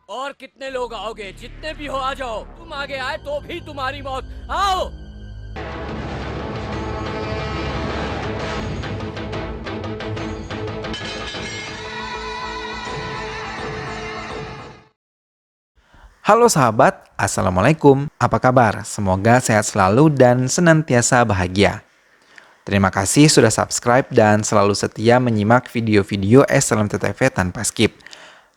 और कितने लोग आओगे? जितने भी हो आ जाओ। तुम आगे आए तो भी तुम्हारी मौत। आओ। Halo sahabat, Assalamualaikum. Apa kabar? Semoga sehat selalu dan senantiasa bahagia. Terima kasih sudah subscribe dan selalu setia menyimak video-video SLMTTV tanpa skip.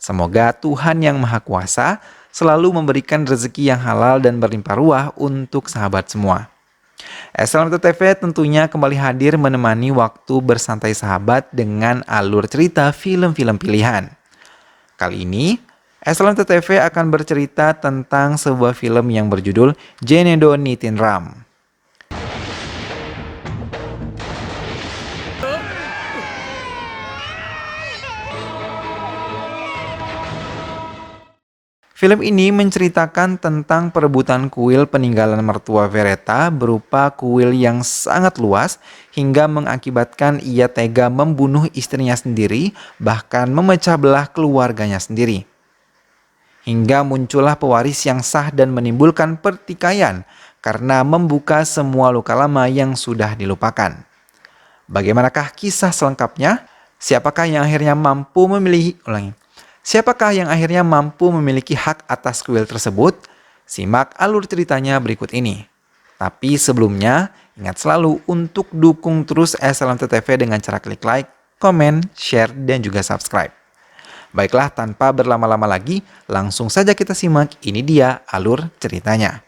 Semoga Tuhan Yang Maha Kuasa selalu memberikan rezeki yang halal dan berlimpah ruah untuk sahabat semua. SLMTTV tentunya kembali hadir menemani waktu bersantai sahabat dengan alur cerita film-film pilihan. Kali ini, SLMTTV akan bercerita tentang sebuah film yang berjudul Jenedo Nitin Ram. Film ini menceritakan tentang perebutan kuil peninggalan mertua Vereta berupa kuil yang sangat luas hingga mengakibatkan ia tega membunuh istrinya sendiri, bahkan memecah belah keluarganya sendiri. Hingga muncullah pewaris yang sah dan menimbulkan pertikaian karena membuka semua luka lama yang sudah dilupakan. Bagaimanakah kisah selengkapnya? Siapakah yang akhirnya mampu memiliki hak atas kuil tersebut? Simak alur ceritanya berikut ini. Tapi sebelumnya, ingat selalu untuk dukung terus SLMTTV dengan cara klik like, komen, share, dan juga subscribe. Baiklah, tanpa berlama-lama lagi, langsung saja kita simak. Ini dia alur ceritanya.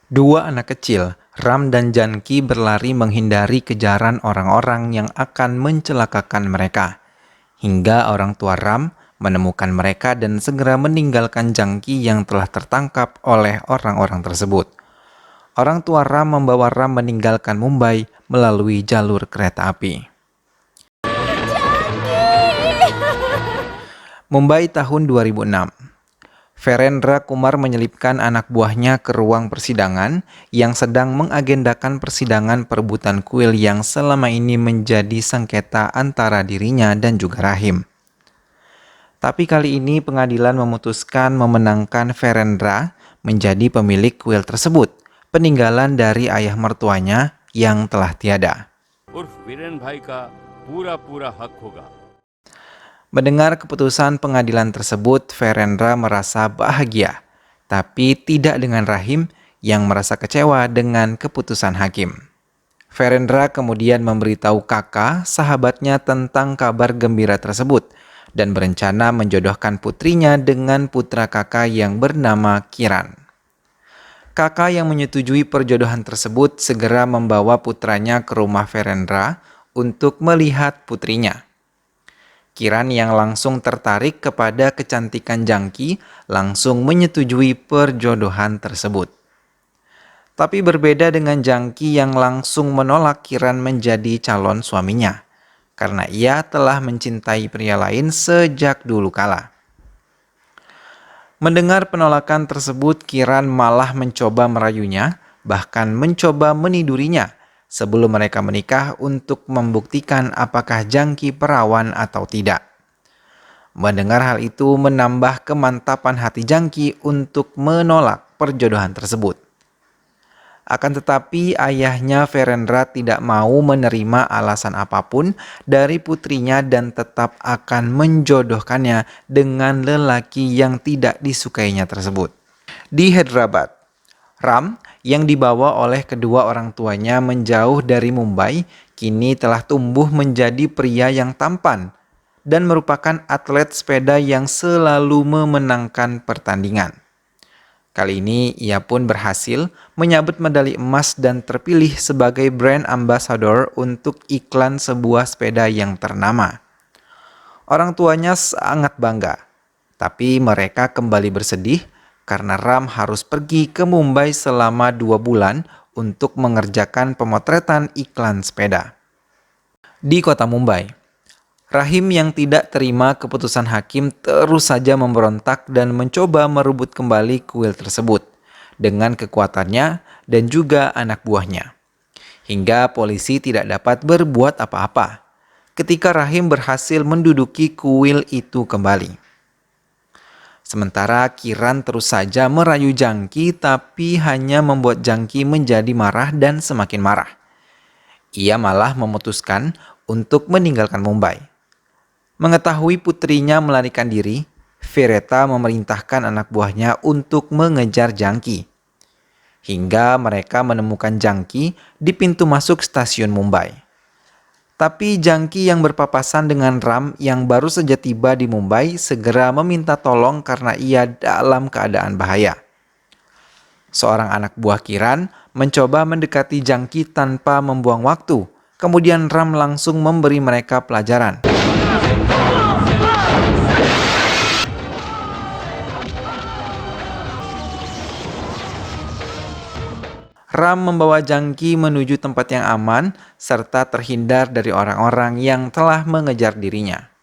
Dua anak kecil, Ram dan Janki, berlari menghindari kejaran orang-orang yang akan mencelakakan mereka. Hingga orang tua Ram menemukan mereka dan segera meninggalkan Janki yang telah tertangkap oleh orang-orang tersebut. Orang tua Ram membawa Ram meninggalkan Mumbai melalui jalur kereta api. Mumbai tahun 2006. Verendra Kumar menyelipkan anak buahnya ke ruang persidangan yang sedang mengagendakan persidangan perebutan kuil yang selama ini menjadi sengketa antara dirinya dan juga Rahim. Tapi kali ini pengadilan memutuskan memenangkan Verendra menjadi pemilik kuil tersebut, peninggalan dari ayah mertuanya yang telah tiada. उर्फ वीरेन भाई का पूरा हक होगा. Mendengar keputusan pengadilan tersebut, Verendra merasa bahagia, tapi tidak dengan Rahim yang merasa kecewa dengan keputusan hakim. Verendra kemudian memberitahu kakak sahabatnya tentang kabar gembira tersebut dan berencana menjodohkan putrinya dengan putra kakak yang bernama Kiran. Kakak yang menyetujui perjodohan tersebut segera membawa putranya ke rumah Verendra untuk melihat putrinya. Kiran yang langsung tertarik kepada kecantikan Janki langsung menyetujui perjodohan tersebut. Tapi berbeda dengan Janki yang langsung menolak Kiran menjadi calon suaminya, karena ia telah mencintai pria lain sejak dulu kala. Mendengar penolakan tersebut, Kiran malah mencoba merayunya, bahkan mencoba menidurinya sebelum mereka menikah untuk membuktikan apakah Janki perawan atau tidak. Mendengar hal itu menambah kemantapan hati Janki untuk menolak perjodohan tersebut. Akan tetapi ayahnya Verendra tidak mau menerima alasan apapun dari putrinya dan tetap akan menjodohkannya dengan lelaki yang tidak disukainya tersebut. Di Hyderabad, Ram yang dibawa oleh kedua orang tuanya menjauh dari Mumbai kini telah tumbuh menjadi pria yang tampan dan merupakan atlet sepeda yang selalu memenangkan pertandingan. Kali ini ia pun berhasil menyabet medali emas dan terpilih sebagai brand ambassador untuk iklan sebuah sepeda yang ternama. Orang tuanya sangat bangga, tapi mereka kembali bersedih karena Ram harus pergi ke Mumbai selama 2 bulan untuk mengerjakan pemotretan iklan sepeda. Di kota Mumbai, Rahim yang tidak terima keputusan hakim terus saja memberontak dan mencoba merebut kembali kuil tersebut dengan kekuatannya dan juga anak buahnya. Hingga polisi tidak dapat berbuat apa-apa ketika Rahim berhasil menduduki kuil itu kembali. Sementara Kiran terus saja merayu Jangki tapi hanya membuat Jangki menjadi marah dan semakin marah. Ia malah memutuskan untuk meninggalkan Mumbai. Mengetahui putrinya melarikan diri, Vereta memerintahkan anak buahnya untuk mengejar Jangki. Hingga mereka menemukan Jangki di pintu masuk stasiun Mumbai. Tapi Jangki yang berpapasan dengan Ram yang baru saja tiba di Mumbai segera meminta tolong karena ia dalam keadaan bahaya. Seorang anak buah Kiran mencoba mendekati Jangki tanpa membuang waktu. Kemudian Ram langsung memberi mereka pelajaran. Ram membawa Jangki menuju tempat yang aman serta terhindar dari orang-orang yang telah mengejar dirinya.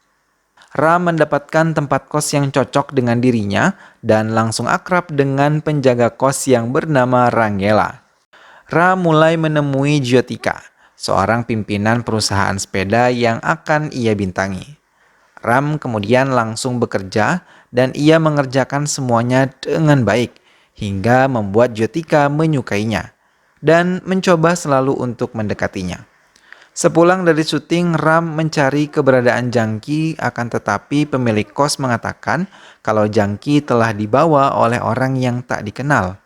Ram mendapatkan tempat kos yang cocok dengan dirinya dan langsung akrab dengan penjaga kos yang bernama Rangela. Ram mulai menemui Jyotika, seorang pimpinan perusahaan sepeda yang akan ia bintangi. Ram kemudian langsung bekerja dan ia mengerjakan semuanya dengan baik hingga membuat Jyotika menyukainya dan mencoba selalu untuk mendekatinya. Sepulang dari syuting, Ram mencari keberadaan Jangki akan tetapi pemilik kos mengatakan kalau Jangki telah dibawa oleh orang yang tak dikenal.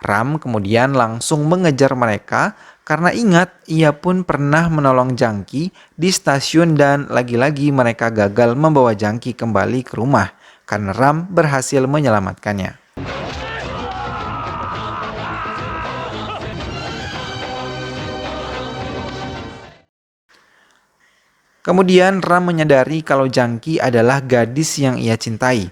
Ram kemudian langsung mengejar mereka karena ingat ia pun pernah menolong Jangki di stasiun dan lagi-lagi mereka gagal membawa Jangki kembali ke rumah karena Ram berhasil menyelamatkannya. Kemudian Ram menyadari kalau Jangki adalah gadis yang ia cintai.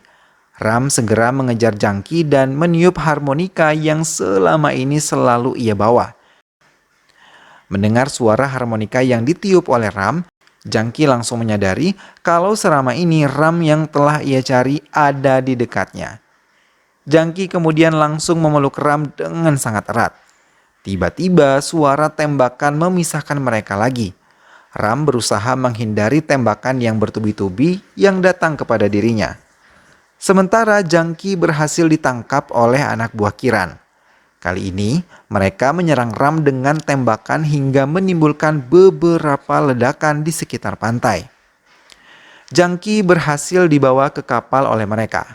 Ram segera mengejar Jangki dan meniup harmonika yang selama ini selalu ia bawa. Mendengar suara harmonika yang ditiup oleh Ram, Jangki langsung menyadari kalau selama ini Ram yang telah ia cari ada di dekatnya. Jangki kemudian langsung memeluk Ram dengan sangat erat. Tiba-tiba suara tembakan memisahkan mereka lagi. Ram berusaha menghindari tembakan yang bertubi-tubi yang datang kepada dirinya. Sementara Jangki berhasil ditangkap oleh anak buah Kiran. Kali ini mereka menyerang Ram dengan tembakan hingga menimbulkan beberapa ledakan di sekitar pantai. Jangki berhasil dibawa ke kapal oleh mereka.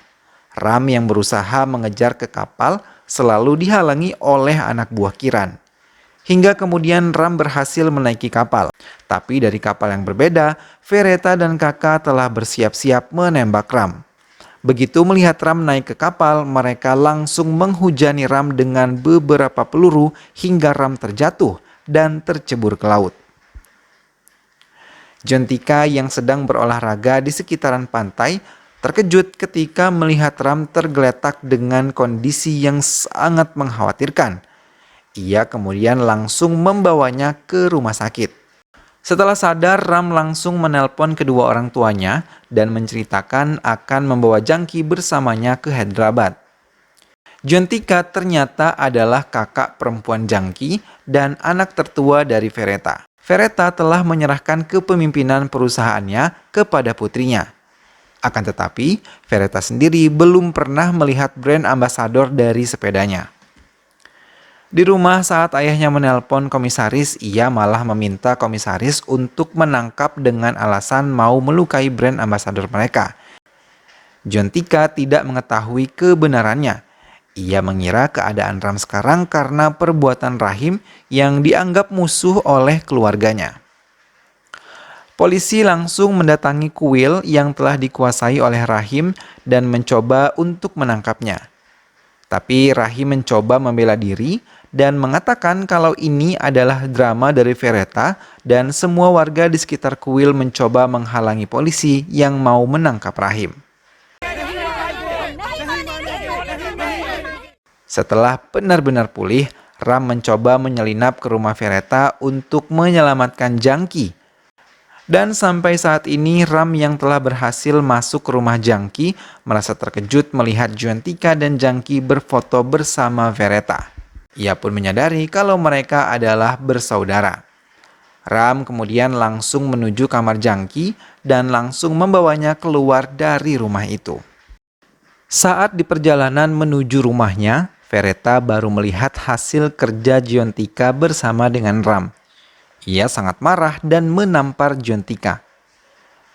Ram yang berusaha mengejar ke kapal selalu dihalangi oleh anak buah Kiran. Hingga kemudian Ram berhasil menaiki kapal. Tapi dari kapal yang berbeda, Vereta dan kakak telah bersiap-siap menembak Ram. Begitu melihat Ram naik ke kapal, mereka langsung menghujani Ram dengan beberapa peluru hingga Ram terjatuh dan tercebur ke laut. Jyotika yang sedang berolahraga di sekitaran pantai terkejut ketika melihat Ram tergeletak dengan kondisi yang sangat mengkhawatirkan. Ia kemudian langsung membawanya ke rumah sakit. Setelah sadar, Ram langsung menelpon kedua orang tuanya dan menceritakan akan membawa Jangki bersamanya ke Hyderabad. Jyotika ternyata adalah kakak perempuan Jangki dan anak tertua dari Vereta. Vereta telah menyerahkan kepemimpinan perusahaannya kepada putrinya. Akan tetapi, Vereta sendiri belum pernah melihat brand ambasador dari sepedanya. Di rumah saat ayahnya menelpon komisaris, ia malah meminta komisaris untuk menangkap dengan alasan mau melukai brand ambasador mereka. Jyotika tidak mengetahui kebenarannya. Ia mengira keadaan Ram sekarang karena perbuatan Rahim yang dianggap musuh oleh keluarganya. Polisi langsung mendatangi kuil yang telah dikuasai oleh Rahim dan mencoba untuk menangkapnya. Tapi Rahim mencoba membela diri dan mengatakan kalau ini adalah drama dari Vereta dan semua warga di sekitar kuil mencoba menghalangi polisi yang mau menangkap Rahim. Setelah benar-benar pulih, Ram mencoba menyelinap ke rumah Vereta untuk menyelamatkan Jangki. Dan sampai saat ini Ram yang telah berhasil masuk ke rumah Jangki merasa terkejut melihat Jwantika dan Jangki berfoto bersama Vereta. Ia pun menyadari kalau mereka adalah bersaudara. Ram kemudian langsung menuju kamar Jangki dan langsung membawanya keluar dari rumah itu. Saat di perjalanan menuju rumahnya, Vereta baru melihat hasil kerja Jwantika bersama dengan Ram. Ia sangat marah dan menampar Jwantika.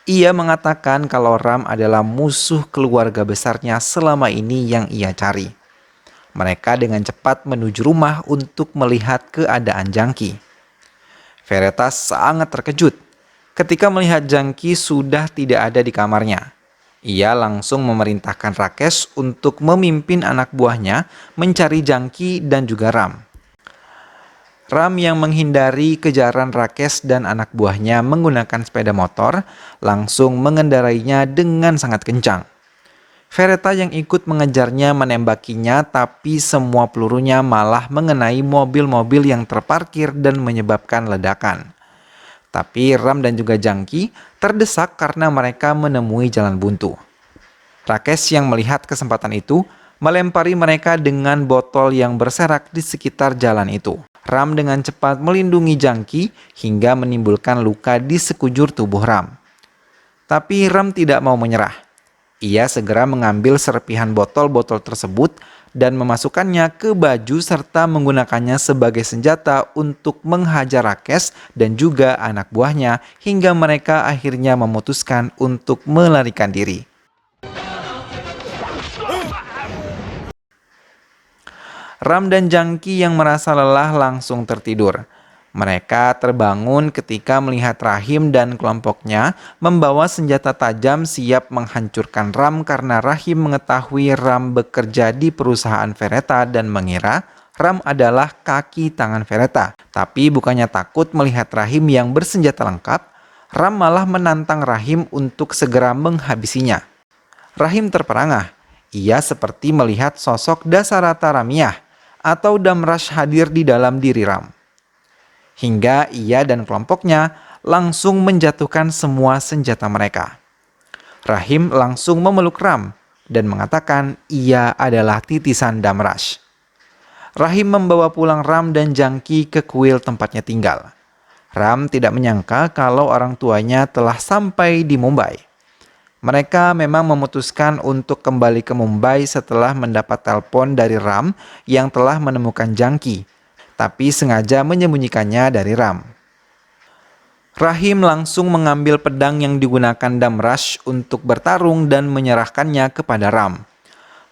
Ia mengatakan kalau Ram adalah musuh keluarga besarnya selama ini yang ia cari. Mereka dengan cepat menuju rumah untuk melihat keadaan Jangki. Vereta sangat terkejut ketika melihat Jangki sudah tidak ada di kamarnya. Ia langsung memerintahkan Rakesh untuk memimpin anak buahnya mencari Jangki dan juga Ram. Ram yang menghindari kejaran Rakesh dan anak buahnya menggunakan sepeda motor langsung mengendarainya dengan sangat kencang. Vereta yang ikut mengejarnya menembakinya, tapi semua pelurunya malah mengenai mobil-mobil yang terparkir dan menyebabkan ledakan. Tapi Ram dan juga Jangki terdesak karena mereka menemui jalan buntu. Rakesh yang melihat kesempatan itu melempari mereka dengan botol yang berserak di sekitar jalan itu. Ram dengan cepat melindungi Jangki hingga menimbulkan luka di sekujur tubuh Ram. Tapi Ram tidak mau menyerah. Ia segera mengambil serpihan botol-botol tersebut dan memasukkannya ke baju serta menggunakannya sebagai senjata untuk menghajar Rakesh dan juga anak buahnya hingga mereka akhirnya memutuskan untuk melarikan diri. Ram dan Jangki yang merasa lelah langsung tertidur. Mereka terbangun ketika melihat Rahim dan kelompoknya membawa senjata tajam siap menghancurkan Ram karena Rahim mengetahui Ram bekerja di perusahaan Vereta dan mengira Ram adalah kaki tangan Vereta. Tapi bukannya takut melihat Rahim yang bersenjata lengkap, Ram malah menantang Rahim untuk segera menghabisinya. Rahim terperangah. Ia seperti melihat sosok Dasarata Ramiyah atau Damrash hadir di dalam diri Ram. Hingga ia dan kelompoknya langsung menjatuhkan semua senjata mereka. Rahim langsung memeluk Ram dan mengatakan ia adalah titisan Damrash. Rahim membawa pulang Ram dan Jangki ke kuil tempatnya tinggal. Ram tidak menyangka kalau orang tuanya telah sampai di Mumbai. Mereka memang memutuskan untuk kembali ke Mumbai setelah mendapat telepon dari Ram yang telah menemukan Jangki, tapi sengaja menyembunyikannya dari Ram. Rahim langsung mengambil pedang yang digunakan Damrash untuk bertarung dan menyerahkannya kepada Ram.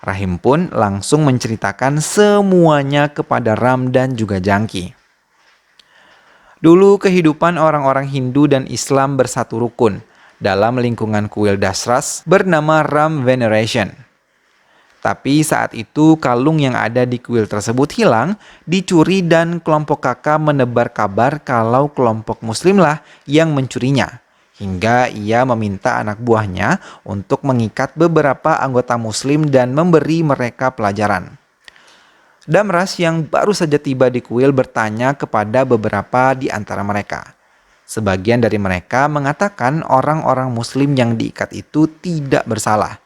Rahim pun langsung menceritakan semuanya kepada Ram dan juga Jangki. Dulu kehidupan orang-orang Hindu dan Islam bersatu rukun dalam lingkungan kuil Dasras bernama Ram Veneration. Tapi saat itu kalung yang ada di kuil tersebut hilang, dicuri dan kelompok kakak menebar kabar kalau kelompok muslimlah yang mencurinya. Hingga ia meminta anak buahnya untuk mengikat beberapa anggota muslim dan memberi mereka pelajaran. Damrash yang baru saja tiba di kuil bertanya kepada beberapa di antara mereka. Sebagian dari mereka mengatakan orang-orang muslim yang diikat itu tidak bersalah.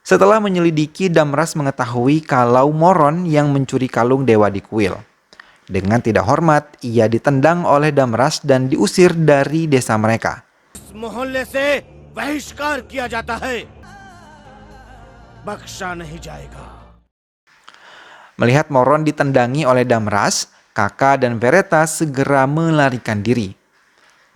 Setelah menyelidiki, Damrash mengetahui kalau Moron yang mencuri kalung dewa di kuil. Dengan tidak hormat, ia ditendang oleh Damrash dan diusir dari desa mereka. मोहल्ले से बहिष्कार किया जाता है, बख्शा नहीं जाएगा. Melihat Moron ditendangi oleh Damrash, kakak dan Vereta segera melarikan diri.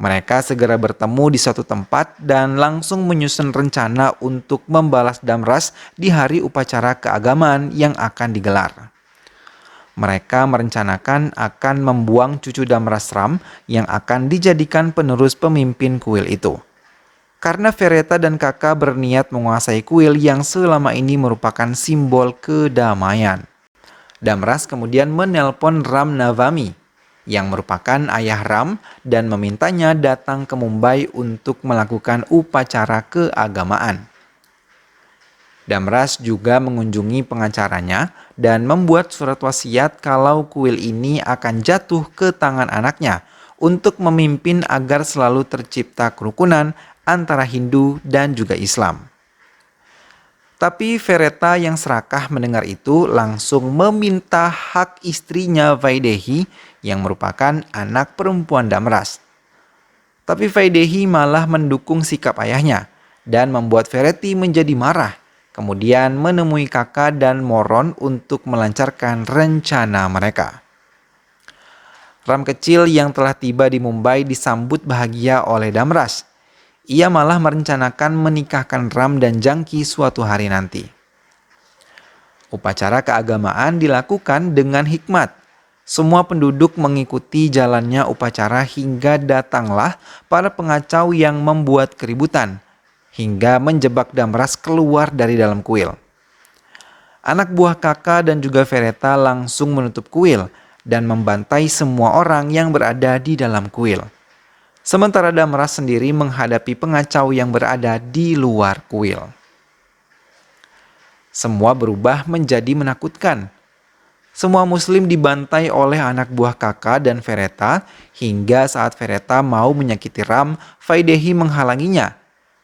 Mereka segera bertemu di suatu tempat dan langsung menyusun rencana untuk membalas Damrash di hari upacara keagamaan yang akan digelar. Mereka merencanakan akan membuang cucu Damrash Ram yang akan dijadikan penerus pemimpin kuil itu. Karena Vereta dan kakak berniat menguasai kuil yang selama ini merupakan simbol kedamaian. Damrash kemudian menelpon Ram Navami yang merupakan ayah Ram dan memintanya datang ke Mumbai untuk melakukan upacara keagamaan. Damrash juga mengunjungi pengacaranya dan membuat surat wasiat kalau kuil ini akan jatuh ke tangan anaknya untuk memimpin agar selalu tercipta kerukunan antara Hindu dan juga Islam. Tapi Vereta yang serakah mendengar itu langsung meminta hak istrinya Vaidehi yang merupakan anak perempuan Damras. Tapi Vaidehi malah mendukung sikap ayahnya dan membuat Vereti menjadi marah. Kemudian menemui kakak dan Moron untuk melancarkan rencana mereka. Ram kecil yang telah tiba di Mumbai disambut bahagia oleh Damras. Ia malah merencanakan menikahkan Ram dan Jangki suatu hari nanti. Upacara keagamaan dilakukan dengan hikmat. Semua penduduk mengikuti jalannya upacara hingga datanglah para pengacau yang membuat keributan, hingga menjebak Damras keluar dari dalam kuil. Anak buah kakak dan juga Vereta langsung menutup kuil dan membantai semua orang yang berada di dalam kuil. Sementara Damras sendiri menghadapi pengacau yang berada di luar kuil. Semua berubah menjadi menakutkan. Semua muslim dibantai oleh anak buah kakak dan Vereta hingga saat Vereta mau menyakiti Ram, Vaidehi menghalanginya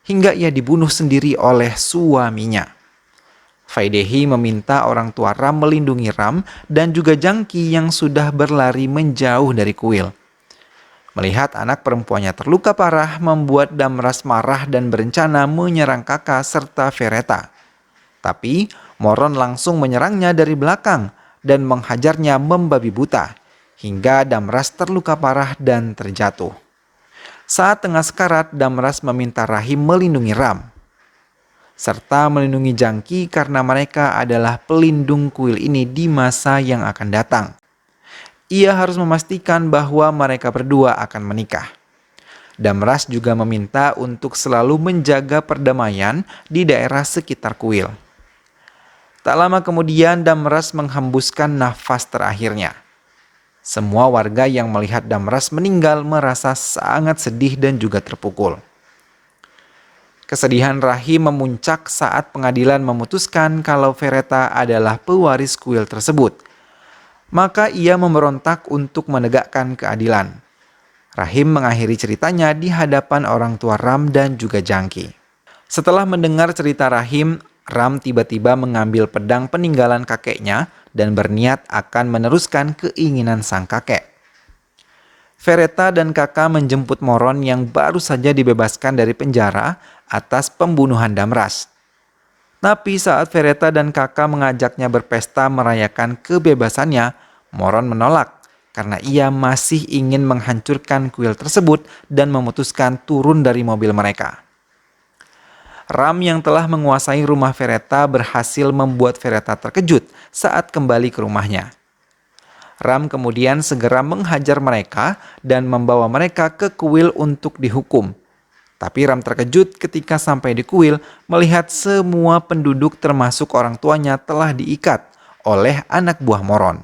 hingga ia dibunuh sendiri oleh suaminya. Vaidehi meminta orang tua Ram melindungi Ram dan juga Jangki yang sudah berlari menjauh dari kuil. Melihat anak perempuannya terluka parah membuat Damras marah dan berencana menyerang kakak serta Vereta. Tapi Moron langsung menyerangnya dari belakang dan menghajarnya membabi buta hingga Damras terluka parah dan terjatuh. Saat tengah sekarat, Damras meminta Rahim melindungi Ram serta melindungi Jangki karena mereka adalah pelindung kuil ini di masa yang akan datang. Ia harus memastikan bahwa mereka berdua akan menikah. Damras juga meminta untuk selalu menjaga perdamaian di daerah sekitar kuil. Tak lama kemudian Damras menghembuskan nafas terakhirnya. Semua warga yang melihat Damras meninggal merasa sangat sedih dan juga terpukul. Kesedihan Rahim memuncak saat pengadilan memutuskan kalau Vereta adalah pewaris kuil tersebut. Maka ia memberontak untuk menegakkan keadilan. Rahim mengakhiri ceritanya di hadapan orang tua Ram dan juga Jangki. Setelah mendengar cerita Rahim, Ram tiba-tiba mengambil pedang peninggalan kakeknya dan berniat akan meneruskan keinginan sang kakek. Vereta dan kakak menjemput Moron yang baru saja dibebaskan dari penjara atas pembunuhan Damras. Tapi saat Vereta dan kakak mengajaknya berpesta merayakan kebebasannya, Moron menolak karena ia masih ingin menghancurkan kuil tersebut dan memutuskan turun dari mobil mereka. Ram yang telah menguasai rumah Vereta berhasil membuat Vereta terkejut saat kembali ke rumahnya. Ram kemudian segera menghajar mereka dan membawa mereka ke kuil untuk dihukum. Tapi Ram terkejut ketika sampai di kuil melihat semua penduduk termasuk orang tuanya telah diikat oleh anak buah Moron.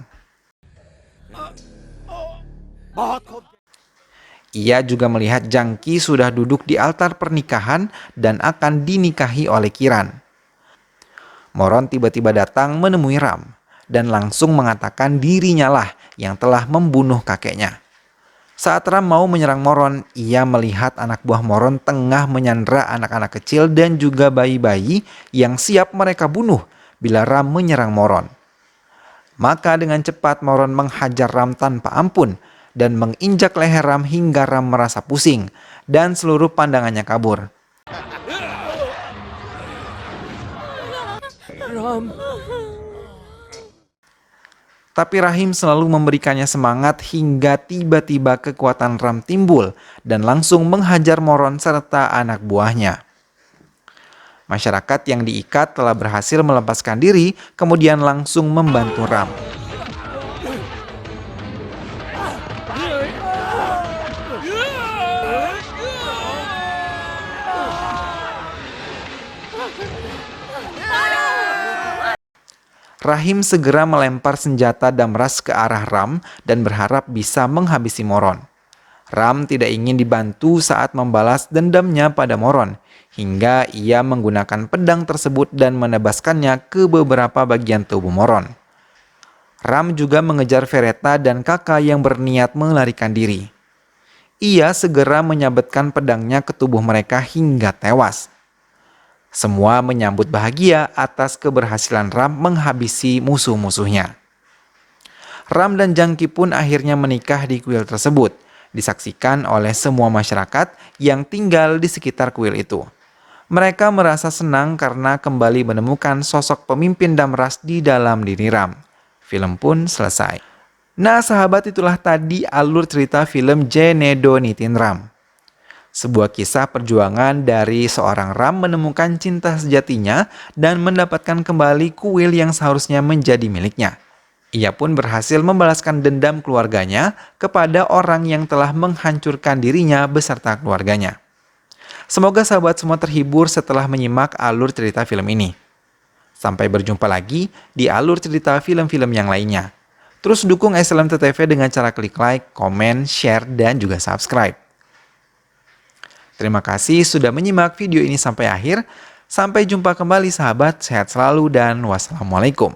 Ia juga melihat Jangki sudah duduk di altar pernikahan dan akan dinikahi oleh Kiran. Moron tiba-tiba datang menemui Ram dan langsung mengatakan dirinya lah yang telah membunuh kakeknya. Saat Ram mau menyerang Moron, ia melihat anak buah Moron tengah menyandra anak-anak kecil dan juga bayi-bayi yang siap mereka bunuh bila Ram menyerang Moron. Maka dengan cepat Moron menghajar Ram tanpa ampun dan menginjak leher Ram hingga Ram merasa pusing dan seluruh pandangannya kabur. Ram. Tapi Rahim selalu memberikannya semangat hingga tiba-tiba kekuatan Ram timbul dan langsung menghajar Moron serta anak buahnya. Masyarakat yang diikat telah berhasil melepaskan diri, kemudian langsung membantu Ram. Rahim segera melempar senjata Damras ke arah Ram dan berharap bisa menghabisi Moron. Ram tidak ingin dibantu saat membalas dendamnya pada Moron, hingga ia menggunakan pedang tersebut dan menebaskannya ke beberapa bagian tubuh Moron. Ram juga mengejar Vereta dan kakak yang berniat melarikan diri. ia segera menyabetkan pedangnya ke tubuh mereka hingga tewas. Semua menyambut bahagia atas keberhasilan Ram menghabisi musuh-musuhnya. Ram dan Jangki pun akhirnya menikah di kuil tersebut, disaksikan oleh semua masyarakat yang tinggal di sekitar kuil itu. Mereka merasa senang karena kembali menemukan sosok pemimpin Damras di dalam diri Ram. Film pun selesai. Nah sahabat, itulah tadi alur cerita film Jenedo Nitin Ram. Sebuah kisah perjuangan dari seorang Ram menemukan cinta sejatinya dan mendapatkan kembali kuil yang seharusnya menjadi miliknya. Ia pun berhasil membalaskan dendam keluarganya kepada orang yang telah menghancurkan dirinya beserta keluarganya. Semoga sahabat semua terhibur setelah menyimak alur cerita film ini. Sampai berjumpa lagi di alur cerita film-film yang lainnya. Terus dukung SLMTTV dengan cara klik like, komen, share, dan juga subscribe. Terima kasih sudah menyimak video ini sampai akhir. Sampai jumpa kembali sahabat, sehat selalu dan wassalamualaikum.